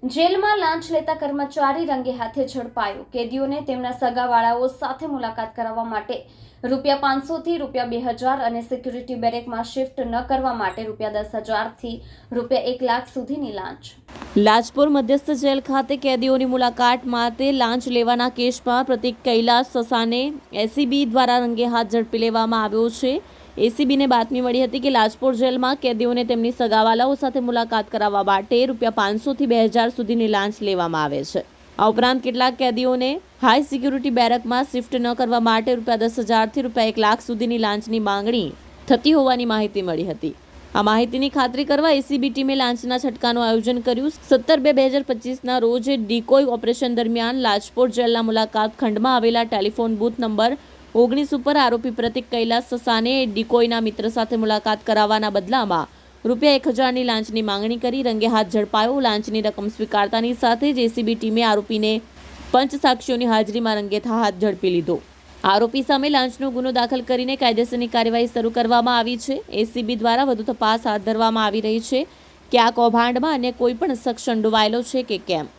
જેલમાં લાંચ લેતા કર્મચારી રંગે હાથે ઝડપાયો। કેદીઓને તેમના સગાવાળાઓ સાથે મુલાકાત કરાવવા માટે ₹500 થી ₹2000 અને સિક્યુરિટી બેરેકમાં શિફ્ટ ન કરવા માટે ₹10,000 થી ₹1 લાખ સુધીની લાંચ। લાજપોર મધ્યસ્થ જેલ ખાતે કેદીઓની મુલાકાત માટે લાંચ લેવાના કેસમાં પ્રતિક કૈલાસ સસાને એસીબી દ્વારા રંગે હાથ ઝડપી લેવામાં આવ્યો છે। એસીબીને બાતમી મળી હતી કે લાજપોર જેલમાં કેદીઓને તેમની સગાવાલાઓ સાથે મુલાકાત કરાવવા માટે ₹500 થી ₹2000 સુધીની લાંચ લેવામાં આવે છે। આ ઉપરાંત કેટલાક કેદીઓને હાઈ સિક્યુરિટી બેરકમાં શિફ્ટ ન કરવા માટે ₹10,000 થી ₹1 લાખ સુધીની લાંચની માંગણી થતી હોવાની માહિતી મળી હતી। આ માહિતીની ખાતરી કરવા એસીબી ટીમે લાંચના છટકાનું આયોજન કર્યું। 17/2/2025ના રોજ ડીકોય ઓપરેશન દરમિયાન લાજપોર જેલના મુલાકાત ખંડમાં આવેલા ટેલિફોન બૂથ નંબર 19 ઉપર આરોપી પ્રતિક કૈલાસ સસાને ડીકોયના મિત્ર સાથે મુલાકાત કરાવવાના બદલામાં ₹1,000ની લાંચની માંગણી કરી રંગે હાથ ઝડપાયો। લાંચની રકમ સ્વીકારતાની સાથે જ એસીબી ટીમે આરોપીને પંચ સાક્ષીઓની હાજરીમાં રંગે હાથ ઝડપી લીધો। આરોપી સામે લાંચનો ગુનો દાખલ કરીને કાયદેસરની કાર્યવાહી શરૂ કરવામાં આવી છે। એસીબી દ્વારા વધુ તપાસ હાથ ધરવામાં આવી રહી છે કે આ કૌભાંડમાં અન્ય કોઈ પણ શખ્સ સંડોવાયેલો છે કે કેમ।